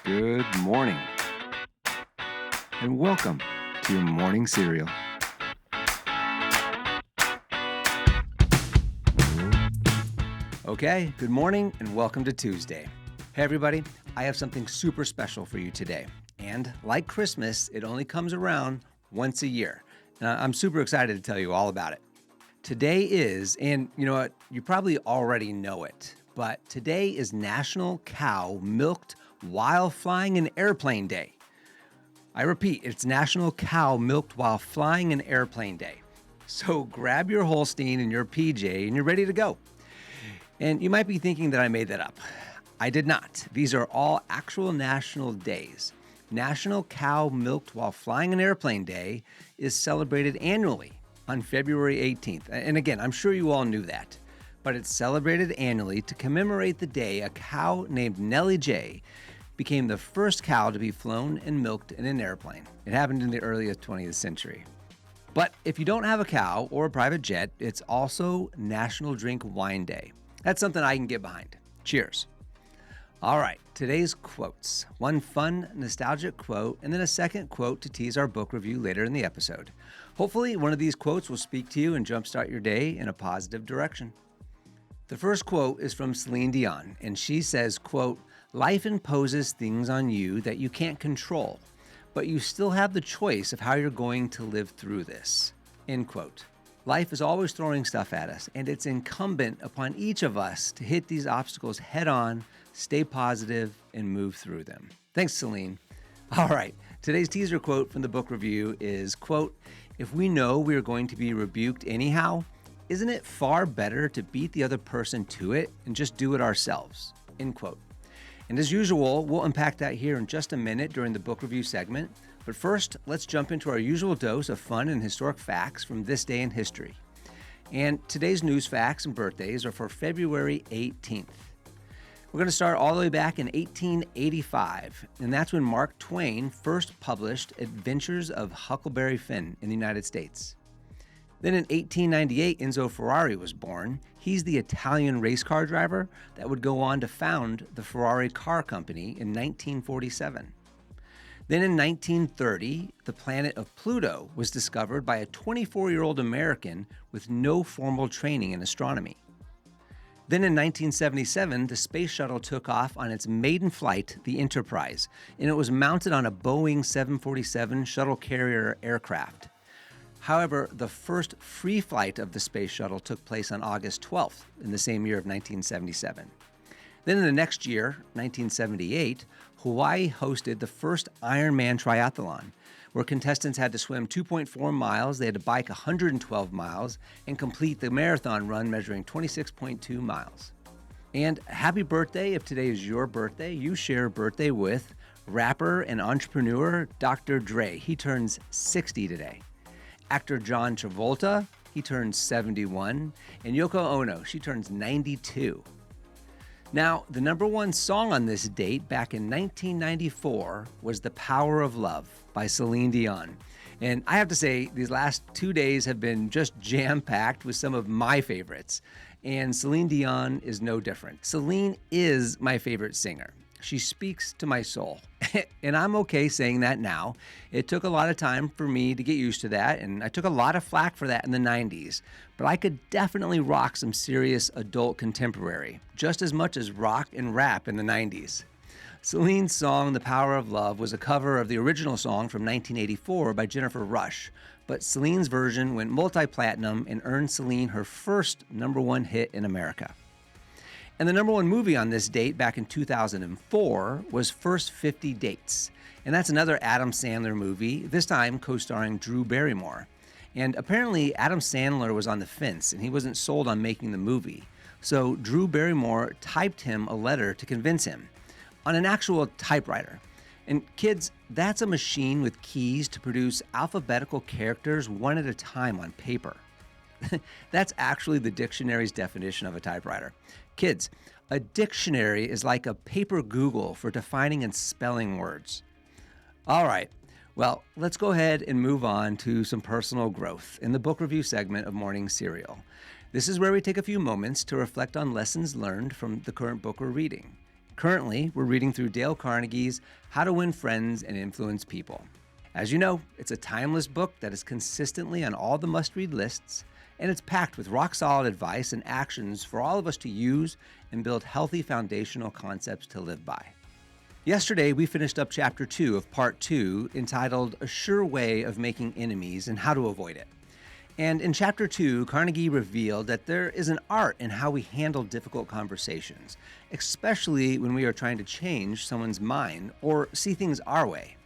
Good morning, and welcome to your morning cereal. Okay, good morning, and welcome to Tuesday. Hey, everybody, I have something super special for you today. And like Christmas, it only comes around once a year. And I'm super excited to tell you all about it. Today is, and you know what, you probably already know it, but today is National Cow Milked While Flying an Airplane Day. I repeat, it's National Cow Milked While Flying an Airplane Day. So grab your Holstein and your PJ and you're ready to go. And you might be thinking that I made that up. I did not. These are all actual national days. National Cow Milked While Flying an Airplane Day is celebrated annually on February 18th. And again, I'm sure you all knew that. But it's celebrated annually to commemorate the day a cow named Nellie J became the first cow to be flown and milked in an airplane. It happened in the early 20th century. But if you don't have a cow or a private jet, it's also National Drink Wine Day. That's something I can get behind. Cheers. All right, today's quotes. One fun, nostalgic quote, and then a second quote to tease our book review later in the episode. Hopefully, one of these quotes will speak to you and jumpstart your day in a positive direction. The first quote is from Celine Dion, and she says, quote, "Life imposes things on you that you can't control, but you still have the choice of how you're going to live through this." End quote. Life is always throwing stuff at us, and it's incumbent upon each of us to hit these obstacles head on, stay positive, and move through them. Thanks, Celine. All right, today's teaser quote from the book review is, quote, "If we know we are going to be rebuked anyhow, isn't it far better to beat the other person to it and just do it ourselves?" End quote. And as usual, we'll unpack that here in just a minute during the book review segment. But first, let's jump into our usual dose of fun and historic facts from this day in history. And today's news facts and birthdays are for February 18th. We're going to start all the way back in 1885, and that's when Mark Twain first published Adventures of Huckleberry Finn in the United States. Then in 1898, Enzo Ferrari was born. He's the Italian race car driver that would go on to found the Ferrari Car Company in 1947. Then in 1930, the planet of Pluto was discovered by a 24-year-old American with no formal training in astronomy. Then in 1977, the space shuttle took off on its maiden flight, the Enterprise, and it was mounted on a Boeing 747 shuttle carrier aircraft. However, the first free flight of the space shuttle took place on August 12th in the same year of 1977. Then in the next year, 1978, Hawaii hosted the first Ironman triathlon, where contestants had to swim 2.4 miles, they had to bike 112 miles, and complete the marathon run measuring 26.2 miles. And happy birthday if today is your birthday. You share a birthday with rapper and entrepreneur Dr. Dre. He turns 60 today. Actor John Travolta, he turns 71, and Yoko Ono, she turns 92. Now, the number one song on this date back in 1994 was The Power of Love by Celine Dion. And I have to say, these last 2 days have been just jam-packed with some of my favorites. And Celine Dion is no different. Celine is my favorite singer. She speaks to my soul. And I'm okay saying that now. It took a lot of time for me to get used to that, and I took a lot of flack for that in the 90s. But I could definitely rock some serious adult contemporary, just as much as rock and rap in the 90s. Celine's song, The Power of Love, was a cover of the original song from 1984 by Jennifer Rush. But Celine's version went multi-platinum and earned Celine her first number one hit in America. And the number one movie on this date back in 2004 was First 50 Dates. And that's another Adam Sandler movie, this time co-starring Drew Barrymore. And apparently Adam Sandler was on the fence and he wasn't sold on making the movie. So Drew Barrymore typed him a letter to convince him on an actual typewriter. And kids, that's a machine with keys to produce alphabetical characters one at a time on paper. That's actually the dictionary's definition of a typewriter. Kids, a dictionary is like a paper Google for defining and spelling words. All right, well, let's go ahead and move on to some personal growth in the book review segment of Morning Cereal. This is where we take a few moments to reflect on lessons learned from the current book we're reading. Currently, we're reading through Dale Carnegie's How to Win Friends and Influence People. As you know, it's a timeless book that is consistently on all the must-read lists, and it's packed with rock-solid advice and actions for all of us to use and build healthy foundational concepts to live by. Yesterday, we finished up Chapter 2 of Part 2, entitled A Sure Way of Making Enemies and How to Avoid It. And in Chapter 2, Carnegie revealed that there is an art in how we handle difficult conversations, especially when we are trying to change someone's mind or see things our way.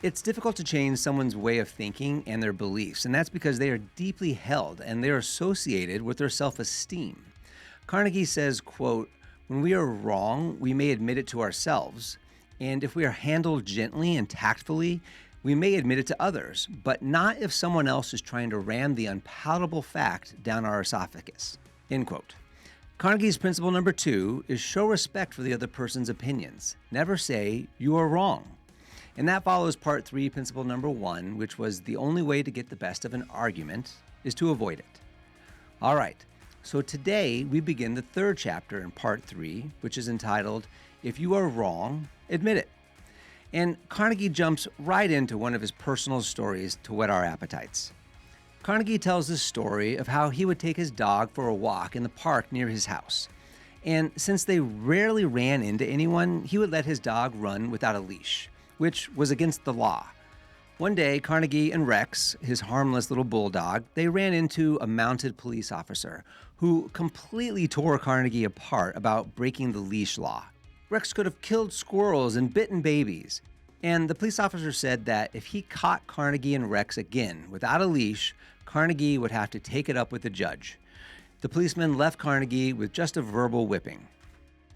It's difficult to change someone's way of thinking and their beliefs, and that's because they are deeply held and they are associated with their self-esteem. Carnegie says, quote, "When we are wrong, we may admit it to ourselves, and if we are handled gently and tactfully, we may admit it to others, but not if someone else is trying to ram the unpalatable fact down our esophagus." End quote. Carnegie's principle number 2 is show respect for the other person's opinions. Never say, "You are wrong." And that follows Part 3, principle number 1, which was the only way to get the best of an argument is to avoid it. All right, so today we begin the 3rd chapter in Part 3, which is entitled, If You Are Wrong, Admit It. And Carnegie jumps right into one of his personal stories to whet our appetites. Carnegie tells the story of how he would take his dog for a walk in the park near his house. And since they rarely ran into anyone, he would let his dog run without a leash, which was against the law. One day, Carnegie and Rex, his harmless little bulldog, they ran into a mounted police officer who completely tore Carnegie apart about breaking the leash law. Rex could have killed squirrels and bitten babies. And the police officer said that if he caught Carnegie and Rex again without a leash, Carnegie would have to take it up with the judge. The policeman left Carnegie with just a verbal whipping.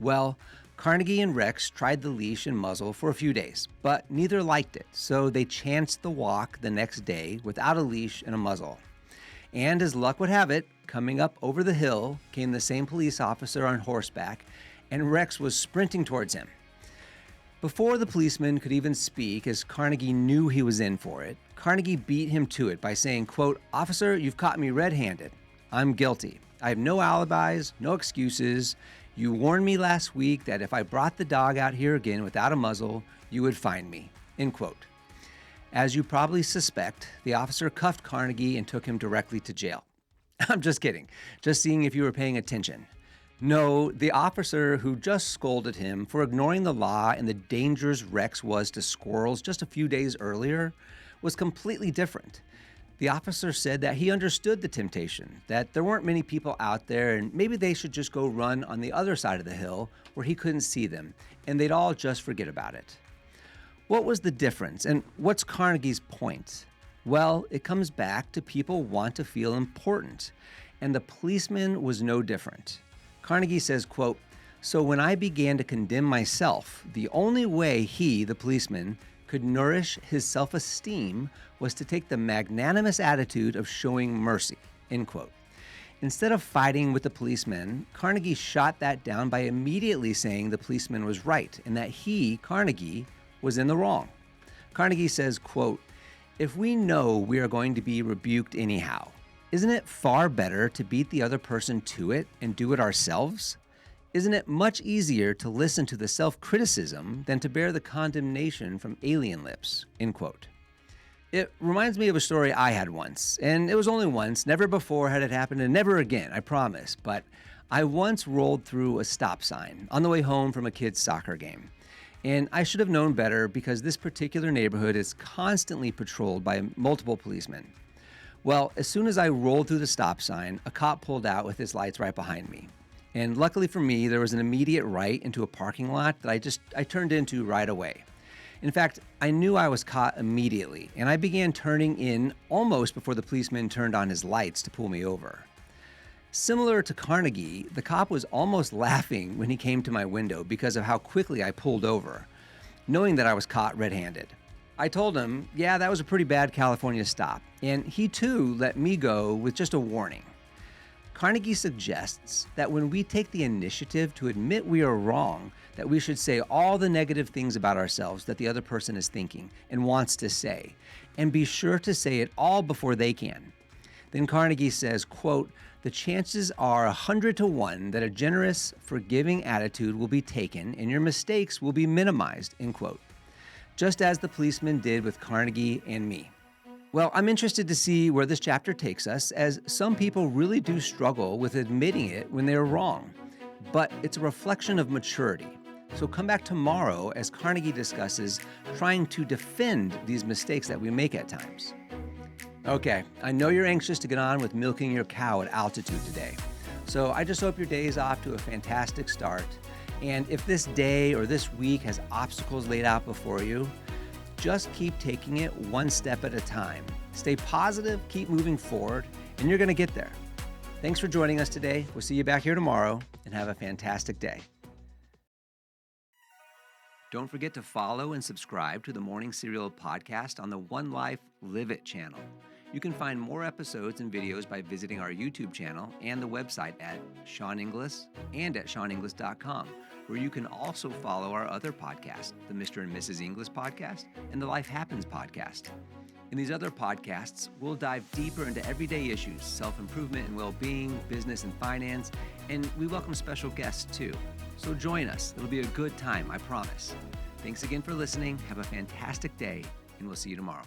Well, Carnegie and Rex tried the leash and muzzle for a few days, but neither liked it, so they chanced the walk the next day without a leash and a muzzle. And as luck would have it, coming up over the hill came the same police officer on horseback, and Rex was sprinting towards him. Before the policeman could even speak, as Carnegie knew he was in for it, Carnegie beat him to it by saying, quote, "Officer, you've caught me red-handed. I'm guilty. I have no alibis, no excuses. You warned me last week that if I brought the dog out here again without a muzzle, you would find me." End quote. As you probably suspect, the officer cuffed Carnegie and took him directly to jail. I'm just kidding. Just seeing if you were paying attention. No, the officer who just scolded him for ignoring the law and the dangers Rex was to squirrels just a few days earlier was completely different. The officer said that he understood the temptation, that there weren't many people out there and maybe they should just go run on the other side of the hill where he couldn't see them, and they'd all just forget about it. What was the difference, and what's Carnegie's point? Well, it comes back to people want to feel important, and the policeman was no different. Carnegie says, quote, "So when I began to condemn myself, the only way he, the policeman, could nourish his self-esteem was to take the magnanimous attitude of showing mercy," end quote. Instead of fighting with the policeman, Carnegie shot that down by immediately saying the policeman was right and that he, Carnegie, was in the wrong. Carnegie says, quote, "If we know we are going to be rebuked anyhow, isn't it far better to beat the other person to it and do it ourselves? Isn't it much easier to listen to the self-criticism than to bear the condemnation from alien lips?" End quote. It reminds me of a story I had once, and it was only once, never before had it happened, and never again, I promise, but I once rolled through a stop sign on the way home from a kid's soccer game. And I should have known better because this particular neighborhood is constantly patrolled by multiple policemen. Well, as soon as I rolled through the stop sign, a cop pulled out with his lights right behind me. And luckily for me, there was an immediate right into a parking lot that I turned into right away. In fact, I knew I was caught immediately, and I began turning in almost before the policeman turned on his lights to pull me over. Similar to Carnegie, the cop was almost laughing when he came to my window because of how quickly I pulled over, knowing that I was caught red-handed. I told him, yeah, that was a pretty bad California stop, and he too let me go with just a warning. Carnegie suggests that when we take the initiative to admit we are wrong, that we should say all the negative things about ourselves that the other person is thinking and wants to say, and be sure to say it all before they can. Then Carnegie says, quote, the chances are 100 to 1 that a generous, forgiving attitude will be taken and your mistakes will be minimized, end quote. Just as the policeman did with Carnegie and me. Well, I'm interested to see where this chapter takes us, as some people really do struggle with admitting it when they're wrong. But it's a reflection of maturity. So come back tomorrow as Carnegie discusses trying to defend these mistakes that we make at times. Okay, I know you're anxious to get on with milking your cow at altitude today. So I just hope your day is off to a fantastic start. And if this day or this week has obstacles laid out before you, just keep taking it one step at a time. Stay positive, keep moving forward, and you're going to get there. Thanks for joining us today. We'll see you back here tomorrow, and have a fantastic day. Don't forget to follow and subscribe to the Morning Serial podcast on the One Life Live It channel. You can find more episodes and videos by visiting our YouTube channel and the website at Sean Inglis and at SeanInglis.com, where you can also follow our other podcasts, the Mr. and Mrs. Inglis podcast and the Life Happens podcast. In these other podcasts, we'll dive deeper into everyday issues, self-improvement and well-being, business and finance, and we welcome special guests too. So join us. It'll be a good time, I promise. Thanks again for listening. Have a fantastic day, and we'll see you tomorrow.